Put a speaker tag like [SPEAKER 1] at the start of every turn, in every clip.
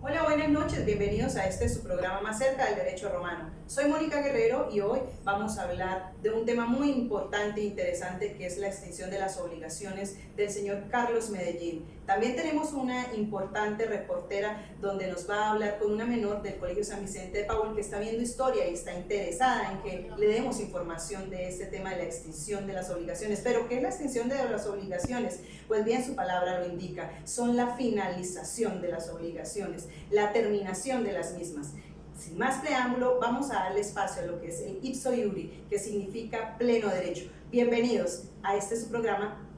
[SPEAKER 1] Hola, buenas noches, bienvenidos a este su programa Más cerca del derecho romano. Soy Mónica Guerrero y hoy vamos a hablar de un tema muy importante e interesante que es la extinción de las obligaciones del señor Carlos Medellín. También tenemos una importante reportera donde nos va a hablar con una menor del Colegio San Vicente de Paúl que está viendo historia y está interesada en que le demos información de este tema de la extinción de las obligaciones. ¿Pero qué es la extinción de las obligaciones? Pues bien, su palabra lo indica, son la finalización de las obligaciones, la terminación de las mismas. Sin más preámbulo, vamos a darle espacio a lo que es el ipso iuri, que significa pleno derecho. Bienvenidos a este su programa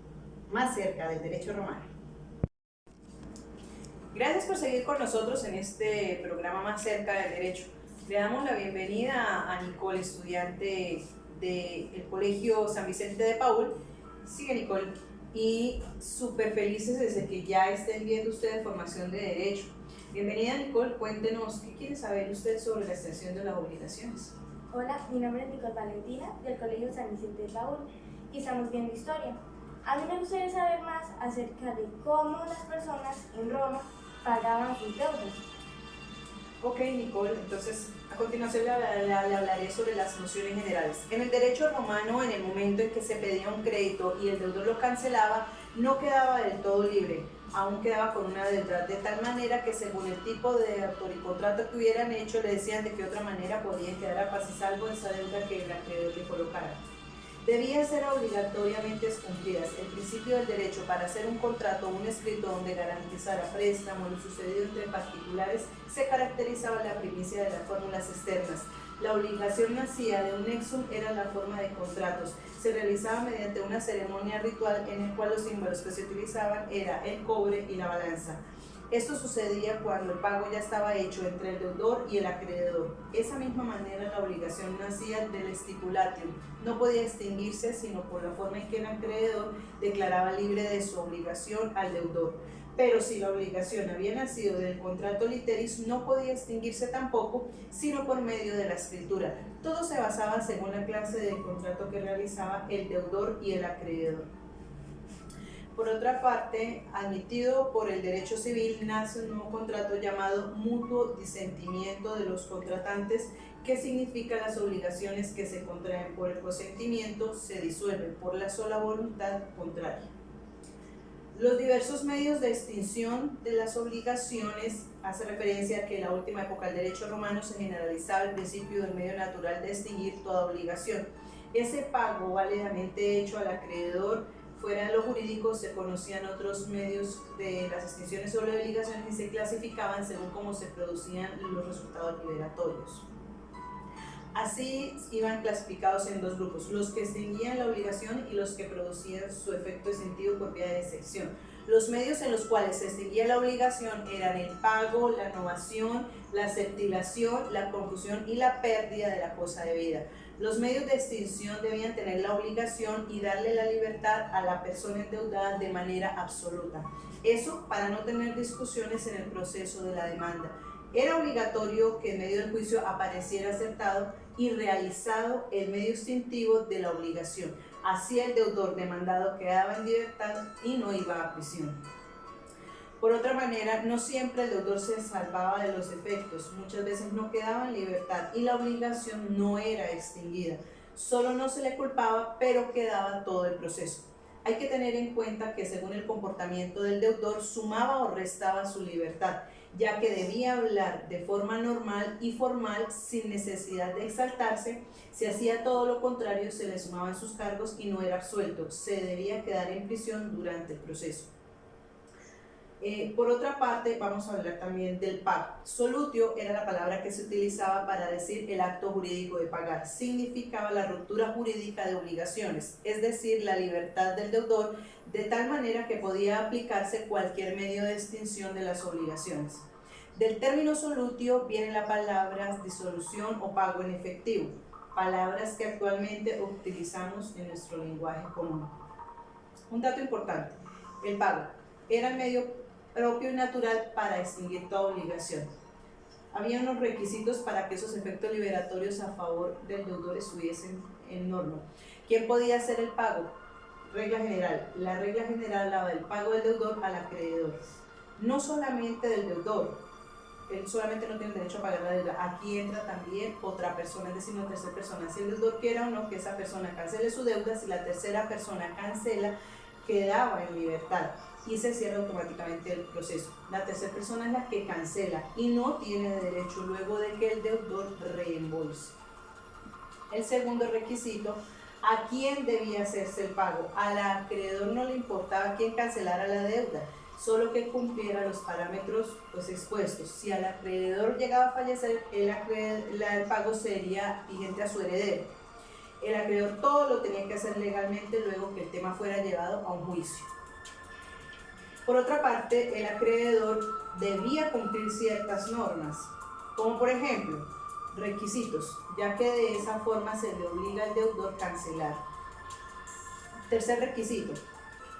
[SPEAKER 1] Más cerca del derecho romano. Gracias por seguir con nosotros en este programa Más cerca del derecho. Le damos la bienvenida a Nicole, estudiante del Colegio San Vicente de Paúl. Sigue, Nicole, y súper felices desde que ya estén viendo ustedes formación de derecho. Bienvenida, Nicole, cuéntenos qué quiere saber usted sobre la extensión de las obligaciones.
[SPEAKER 2] Hola, mi nombre es Nicole Valentina, del Colegio San Vicente de Paúl, y estamos viendo historia. A mí me gustaría saber más acerca de cómo las personas en Roma pagaban sus deudas.
[SPEAKER 1] Ok, Nicole, entonces a continuación le hablaré sobre las nociones generales. En el derecho romano, en el momento en que se pedía un crédito y el deudor lo cancelaba, no quedaba del todo libre, aún quedaba con una deuda, de tal manera que según el tipo de autoricontrato que hubieran hecho, le decían de qué otra manera podían quedar a paz y salvo esa deuda que el acreedor le colocara. Debían ser obligatoriamente cumplidas el principio del derecho para hacer un contrato o un escrito donde garantizara préstamo. Lo sucedido entre particulares se caracterizaba la primicia de las fórmulas externas. La obligación nacía de un nexum, era la forma de contratos. Se realizaba mediante una ceremonia ritual en el cual los símbolos que se utilizaban era el cobre y la balanza. Esto sucedía cuando el pago ya estaba hecho entre el deudor y el acreedor. De esa misma manera la obligación nacía del stipulatium. No podía extinguirse sino por la forma en que el acreedor declaraba libre de su obligación al deudor. Pero si la obligación había nacido del contrato literis, no podía extinguirse tampoco, sino por medio de la escritura. Todo se basaba según la clase del contrato que realizaba el deudor y el acreedor. Por otra parte, admitido por el derecho civil, nace un nuevo contrato llamado mutuo disentimiento de los contratantes, que significa las obligaciones que se contraen por el consentimiento se disuelven por la sola voluntad contraria. Los diversos medios de extinción de las obligaciones hace referencia a que en la última época del derecho romano se generalizaba el principio del medio natural de extinguir toda obligación. Ese pago válidamente hecho al acreedor fuera de lo jurídico, se conocían otros medios de las extinciones sobre obligaciones y se clasificaban según cómo se producían los resultados liberatorios. Así iban clasificados en dos grupos, los que extinguían la obligación y los que producían su efecto de sentido por vía de excepción. Los medios en los cuales se extinguía la obligación eran el pago, la novación, la septilación, la confusión y la pérdida de la cosa debida. Los medios de extinción debían tener la obligación y darle la libertad a la persona endeudada de manera absoluta. Eso para no tener discusiones en el proceso de la demanda. Era obligatorio que en medio del juicio apareciera acertado y realizado el medio extintivo de la obligación. Así el deudor demandado quedaba en libertad y no iba a prisión. Por otra manera, no siempre el deudor se salvaba de los efectos, muchas veces no quedaba en libertad y la obligación no era extinguida. Solo no se le culpaba, pero quedaba todo el proceso. Hay que tener en cuenta que según el comportamiento del deudor sumaba o restaba su libertad, ya que debía hablar de forma normal y formal sin necesidad de exaltarse. Si hacía todo lo contrario, se le sumaban sus cargos y no era absuelto, se debía quedar en prisión durante el proceso. Por otra parte, vamos a hablar también del pago. Solutio era la palabra que se utilizaba para decir el acto jurídico de pagar. Significaba la ruptura jurídica de obligaciones, es decir, la libertad del deudor, de tal manera que podía aplicarse cualquier medio de extinción de las obligaciones. Del término solutio viene la palabra disolución o pago en efectivo, palabras que actualmente utilizamos en nuestro lenguaje común. Un dato importante, el pago era el medio propio y natural para extinguir toda obligación. Había unos requisitos para que esos efectos liberatorios a favor del deudor estuviesen en norma. ¿Quién podía hacer el pago? Regla general. La regla general hablaba del pago del deudor al acreedor. No solamente del deudor, él solamente no tiene derecho a pagar la deuda. Aquí entra también otra persona, es decir, una tercera persona. Si el deudor quiera o no que esa persona cancele su deuda, si la tercera persona cancela, quedaba en libertad y se cierra automáticamente el proceso. La tercera persona es la que cancela y no tiene derecho luego de que el deudor reembolse. El segundo requisito: ¿a quién debía hacerse el pago? Al acreedor no le importaba quién cancelara la deuda, solo que cumpliera los parámetros expuestos. Si al acreedor llegaba a fallecer, el pago sería vigente a su heredero. El acreedor todo lo tenía que hacer legalmente luego que el tema fuera llevado a un juicio. Por otra parte, el acreedor debía cumplir ciertas normas, como por ejemplo, requisitos, ya que de esa forma se le obliga al deudor a cancelar. Tercer requisito: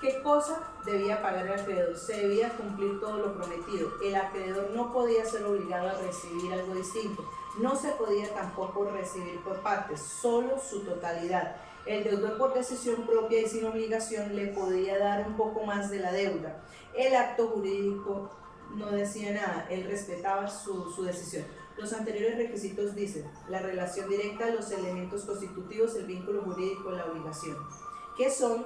[SPEAKER 1] ¿qué cosa debía pagar el acreedor? Se debía cumplir todo lo prometido. El acreedor no podía ser obligado a recibir algo distinto. No se podía tampoco recibir por partes, solo su totalidad. El deudor, por decisión propia y sin obligación, le podía dar un poco más de la deuda. El acto jurídico no decía nada, él respetaba su decisión. Los anteriores requisitos dicen: la relación directa, los elementos constitutivos, el vínculo jurídico, la obligación, que son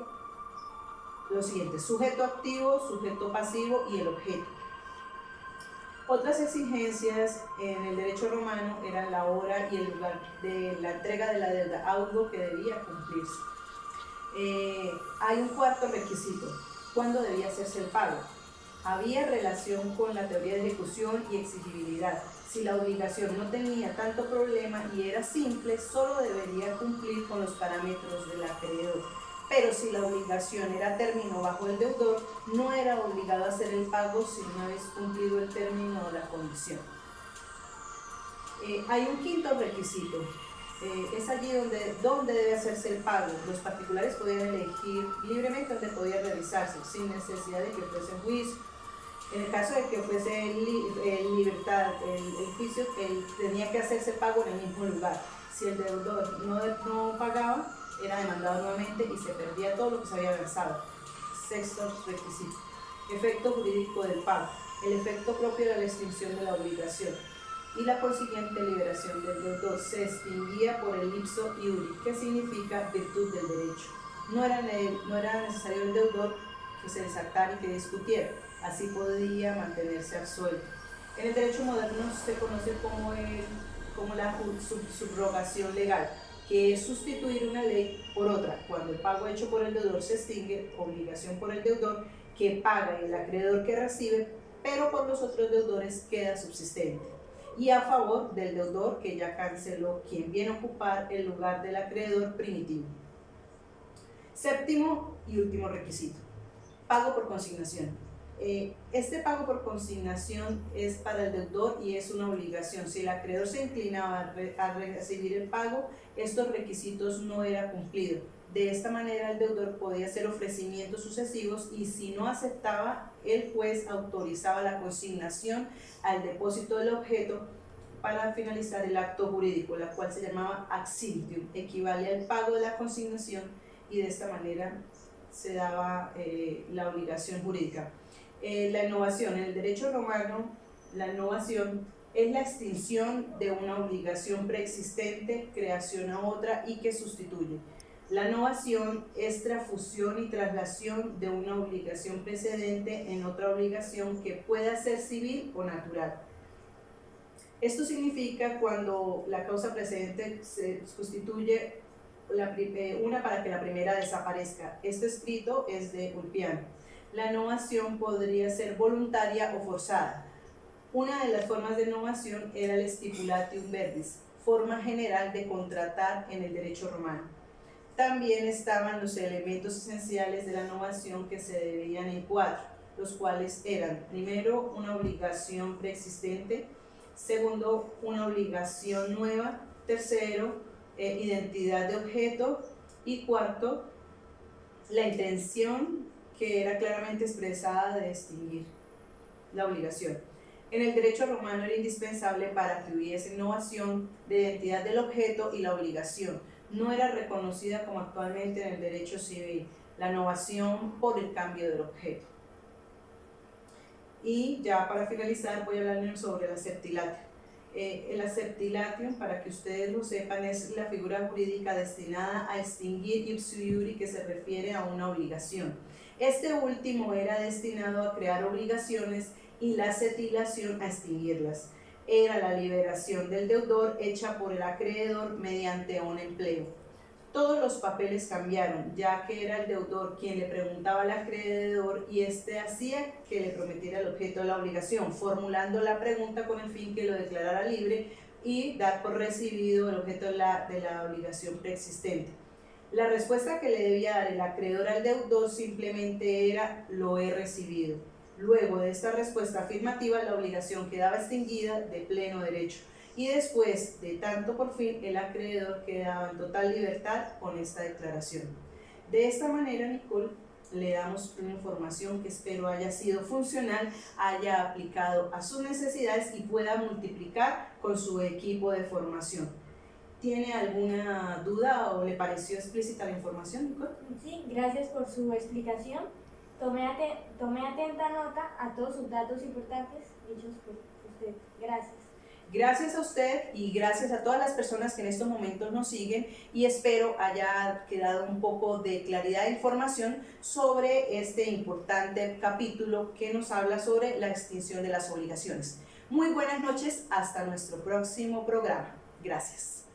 [SPEAKER 1] los siguientes: sujeto activo, sujeto pasivo y el objeto. Otras exigencias en el derecho romano eran la hora y el lugar de la entrega de la deuda, algo que debía cumplirse. Hay un cuarto requisito: ¿cuándo debía hacerse el pago? Había relación con la teoría de ejecución y exigibilidad. Si la obligación no tenía tanto problema y era simple, solo debería cumplir con los parámetros del acreedor. Pero si la obligación era término bajo el deudor, no era obligado a hacer el pago si una vez cumplido el término o la condición. Hay un quinto requisito. Es allí donde debe hacerse el pago. Los particulares podían elegir libremente dónde podía realizarse, sin necesidad de que fuese un juicio. En el caso de que fuese libertad, el juicio, tenía que hacerse el pago en el mismo lugar. Si el deudor no pagaba, era demandado nuevamente y se perdía todo lo que se había avanzado. Sexto requisito: efecto jurídico del pago, el efecto propio de la extinción de la obligación y la consiguiente liberación del deudor. Se extinguía por el ipso iuri, que significa virtud del derecho. No era necesario el deudor que se desactara y que discutiera, así podía mantenerse absuelto. En el derecho moderno se conoce como la subrogación legal, que es sustituir una ley por otra. Cuando el pago hecho por el deudor se extingue, obligación por el deudor que paga y el acreedor que recibe, pero por los otros deudores queda subsistente, y a favor del deudor que ya canceló, quien viene a ocupar el lugar del acreedor primitivo. Séptimo y último requisito: pago por consignación. Este pago por consignación es para el deudor y es una obligación. Si el acreedor se inclinaba a recibir el pago, estos requisitos no eran cumplidos. De esta manera el deudor podía hacer ofrecimientos sucesivos y si no aceptaba, el juez autorizaba la consignación al depósito del objeto para finalizar el acto jurídico, la cual se llamaba accidentium, equivale al pago de la consignación, y de esta manera se daba la obligación jurídica. La innovación. En el derecho romano, la innovación es la extinción de una obligación preexistente, creación a otra y que sustituye. La novación es transfusión y traslación de una obligación precedente en otra obligación que pueda ser civil o natural. Esto significa cuando la causa precedente se sustituye una para que la primera desaparezca. Este escrito es de Ulpiano. La novación podría ser voluntaria o forzada. Una de las formas de novación era el stipulatium verbis, forma general de contratar en el derecho romano. También estaban los elementos esenciales de la novación, que se dividían en 4, los cuales eran: primero, una obligación preexistente; segundo, una obligación nueva; tercero, identidad de objeto; y cuarto, la intención que era claramente expresada de extinguir la obligación. En el derecho romano era indispensable para que hubiese novación de identidad del objeto y la obligación. No era reconocida como actualmente en el derecho civil, la novación por el cambio del objeto. Y ya para finalizar voy a hablarles sobre el aceptilatio. El aceptilatio, para que ustedes lo sepan, es la figura jurídica destinada a extinguir ipso iure, que se refiere a una obligación. Este último era destinado a crear obligaciones y la acetilación a extinguirlas. Era la liberación del deudor hecha por el acreedor mediante un empleo. Todos los papeles cambiaron, ya que era el deudor quien le preguntaba al acreedor y éste hacía que le prometiera el objeto de la obligación, formulando la pregunta con el fin que lo declarara libre y dar por recibido el objeto de la obligación preexistente. La respuesta que le debía dar el acreedor al deudor simplemente era: lo he recibido. Luego de esta respuesta afirmativa, la obligación quedaba extinguida de pleno derecho. Y después de tanto por fin, el acreedor quedaba en total libertad con esta declaración. De esta manera, Nicole, le damos una información que espero haya sido funcional, haya aplicado a sus necesidades y pueda multiplicar con su equipo de formación. ¿Tiene alguna duda o le pareció explícita la información, Nicole?
[SPEAKER 2] Sí, gracias por su explicación. Tomé atenta nota a todos sus datos importantes dichos por usted. Gracias.
[SPEAKER 1] Gracias a usted y gracias a todas las personas que en estos momentos nos siguen, y espero haya quedado un poco de claridad de información sobre este importante capítulo que nos habla sobre la extinción de las obligaciones. Muy buenas noches, hasta nuestro próximo programa. Gracias.